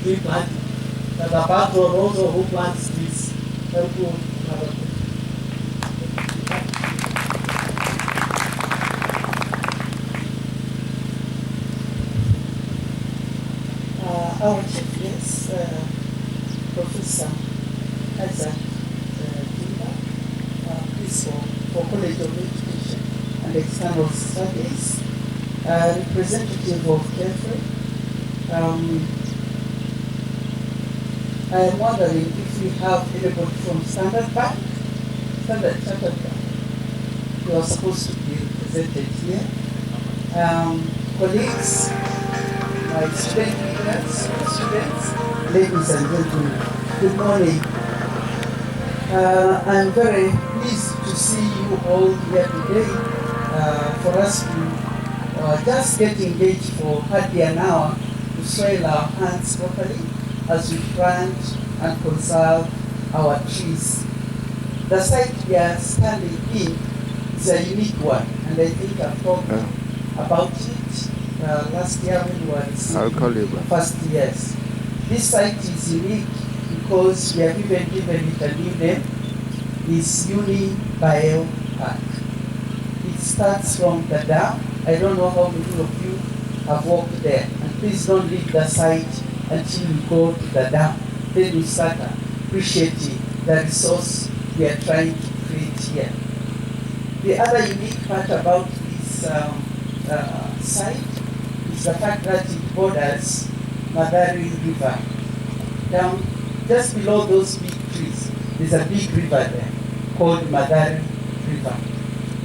tree planting. But apart from also who plants trees, help you another thing. Our chief is Professor Isaac Principal for College of Education and External Studies, representative of Jeffrey. I am wondering if we have anybody from Standard Bank, Standard Chartered Bank. You are supposed to be represented here. Colleagues, my student leaders, students, ladies and gentlemen, good morning. I'm very pleased to see you all here today for us to just get engaged for hardly an hour to soil our hands properly as we plant and conserve our trees. The site we are standing in is a unique one, and I think I've talked about it last year when we were receiving first years. This site is unique because we have even given it a new name. It's Uni Bio Park. It starts from the dam. I don't know how many of you have walked there. And please don't leave the site until you go to the dam. Then you start appreciating the resource we are trying to create here. The other unique part about this site is the fact that it borders Madari River. Down just below those big trees, there's a big river there called Madari River.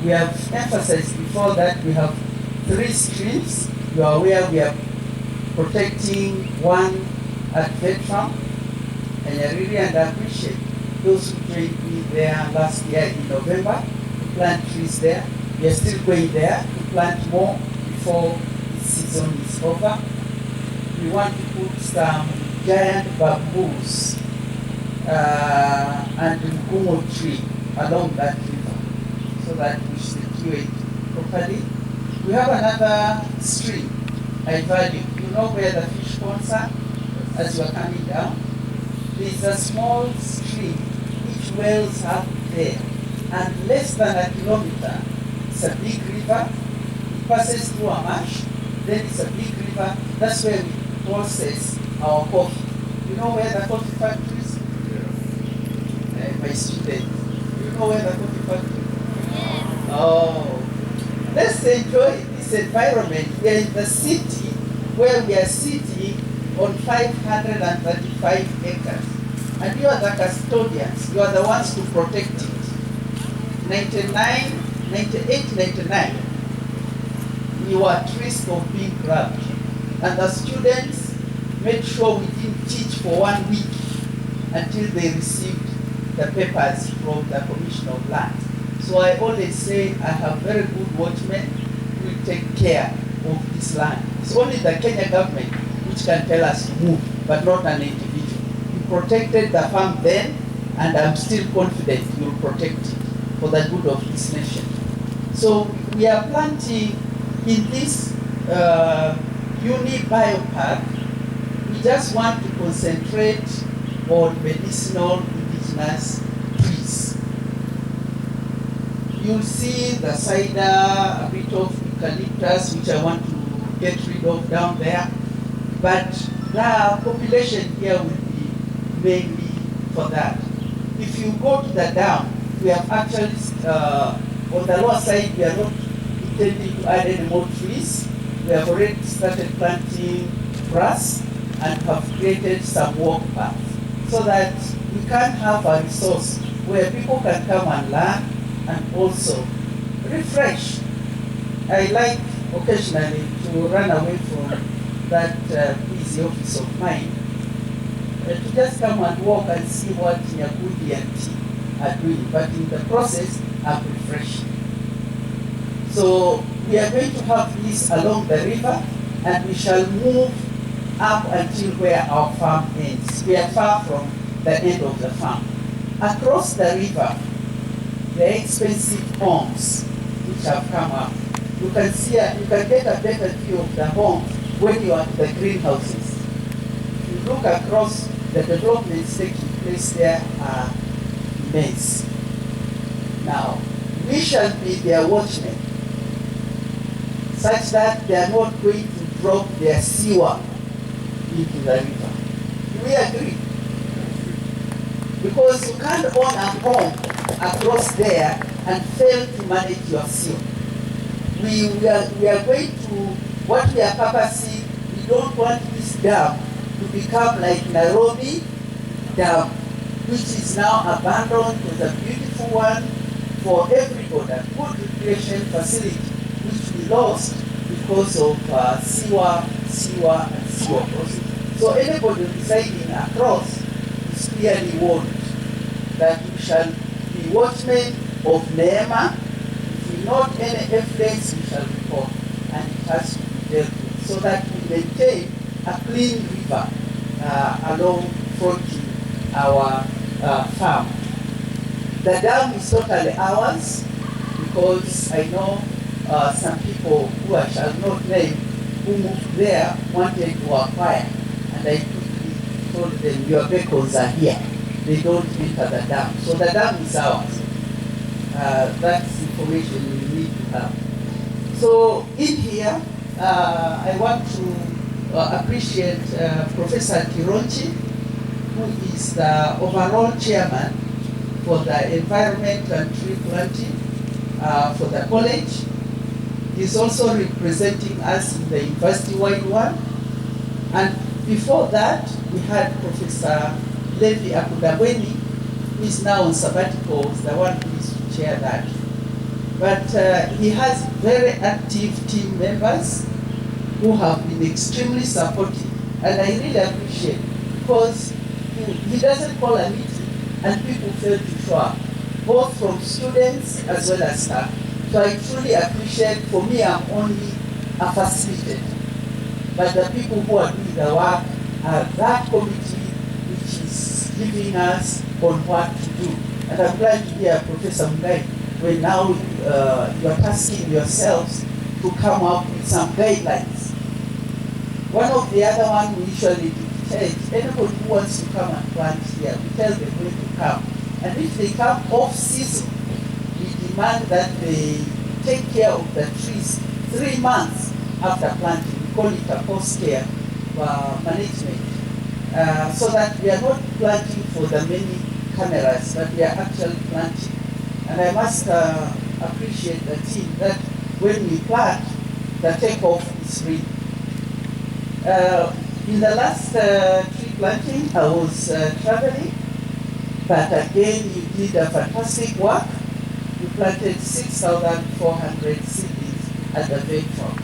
We have emphasized before that we have 3 streams. You are aware we are protecting one at Vetram, and I really appreciate those who joined me there last year in November to plant trees there. We are still going there to plant more before the season is over. We want to put some giant bamboos and mkumo tree along that river so that we secure it properly. We have another stream, I value. You know where the fish ponds are as you are coming down? There's a small stream which wells up there, and less than a kilometer, it's a big river. It passes through a marsh, then it's a big river. That's where we process our coffee. You know where the coffee factory is? My student. You know where the coffee factory is? Yeah. Oh. Let's enjoy this environment. We are in the city where we are sitting on 535 acres. And you are the custodians. You are the ones to protect it. 98, 99, you were at risk of being grabbed. And the students made sure we didn't teach for 1 week until they received the papers from the Commission of Land. So I always say I have very good watchmen who will take care of this land. It's only the Kenya government which can tell us to move, but not an individual. You protected the farm then, and I'm still confident you will protect it for the good of this nation. So we are planting in this Uni Biopark. We just want to concentrate on medicinal indigenous trees. You'll see the cider, a bit of eucalyptus, which I want to get rid of down there. But the population here will be mainly for that. If you go to the dam, we have actually, on the lower side, we are not intending to add any more trees. We have already started planting grass and have created some walk paths so that we can have a resource where people can come and learn and also refresh. I like occasionally to run away from that busy office of mine to just come and walk and see what Nyakudi and T are doing, but in the process, I'm refreshing. So we are going to have this along the river, and we shall move up until where our farm ends. We are far from the end of the farm. Across the river, there are expensive homes which have come up. You can see, you can get a better view of the homes when you are at the greenhouses. You look across, the developments taking place there are immense. Now, we shall be their watchmen, such that they are not going to drop their sewer into the river. Do we agree? Because you can't own a home across there and fail to manage your sewer. We are going to, what we are purposing, we don't want this dam to become like Nairobi Dam, which is now abandoned. It was a beautiful one for everybody, a good recreation facility, which we lost because of sewer crossing. So anybody residing across is clearly warned that we shall be watchmen of Neema. If we note any evidence, we shall report, and it has to be dealt with, so that we maintain a clean river along fronting our farm. The dam is totally ours, because I know some people who I shall not name, who moved there, wanted to acquire, and I quickly told them, your vehicles are here. They don't enter the dam. So the dam is ours. That's information we need to have. So in here, I want to appreciate Professor Kironchi, who is the overall chairman for the environment and tree planting for the college. He's also representing us in the university-wide one. And before that, we had Professor Levi Akudabweni, who is now on sabbatical, the one who is to chair that. But he has very active team members who have been extremely supportive. And I really appreciate, because he doesn't call a meeting and people fail to show up, both from students as well as staff. So I truly appreciate, for me, I'm only a facilitator. But the people who are doing the work are that committee which is giving us on what to do. And I'm glad to hear Professor Mungai, when now you're tasking yourselves to come up with some guidelines. One of the other one we usually dictate, anybody who wants to come and plant here, we tell them when to come. And if they come off season, we demand that they take care of the trees 3 months after planting. We call it a post-care management. So that we are not planting for the many cameras, but we are actually planting. And I must appreciate the team that when we plant, the takeoff is free. In the last tree planting, I was traveling, but again, you did a fantastic work. You planted 6,400 seedlings at the Vectron.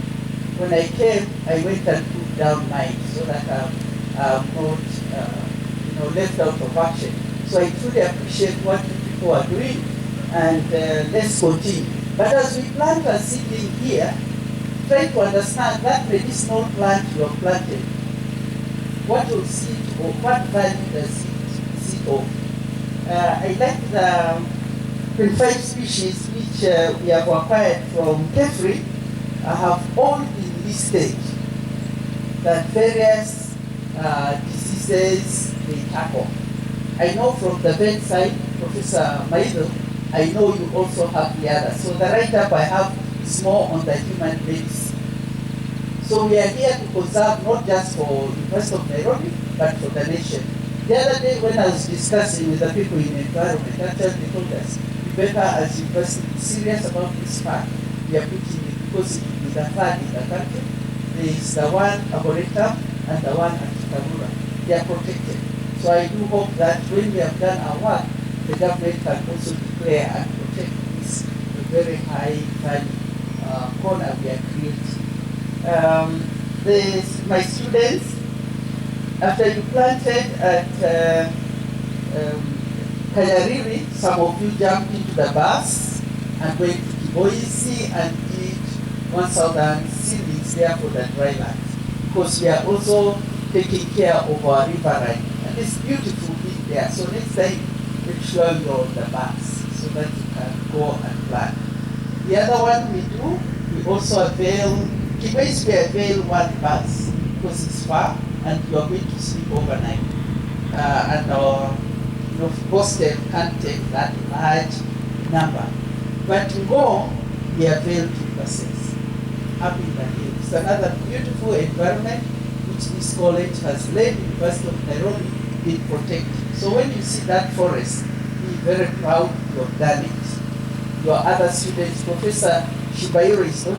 When I came, I went and put down mine so that I'm not left out of action. So I truly appreciate what you people are doing, and let's continue. But as we plant a seedling here, try to understand that medicinal plant you have planted. What will seed, or what value does it seed of? I like the 25 species which we have acquired from Kefri have all been listed, that various diseases they tackle. I know from the vet side, Professor Maido, I know you also have the other. So the write-up I have is more on the human medicine. So we are here to conserve not just for the University of Nairobi, but for the nation. The other day when I was discussing with the people in the environment, actually they told us, we better as university be serious about this part. We are putting it because it will be the third in the country. There is the one Arboretum and the one at Kitamura. They are protected. So I do hope that when we have done our work, the government can also declare and protect this very high value corner we are creating. My students, after you planted at Kayariri, some of you jumped into the bus and went to Kiboisi and did 1,000 seedlings there for the dry land. Because we are also taking care of our riverine. And it's beautiful being there. So next time, make sure you're on the bus so that you can go and plant. The other one we do, we also avail, Kiboisi we avail one bus because it's far. and you are going to sleep overnight. And our hostel can't take that large number. But in Go, we are availed to buses up in the hills. It's another beautiful environment which this college has led University of Nairobi in protecting. So when you see that forest, be very proud you have done it. Your other students, Professor Shibayuri is not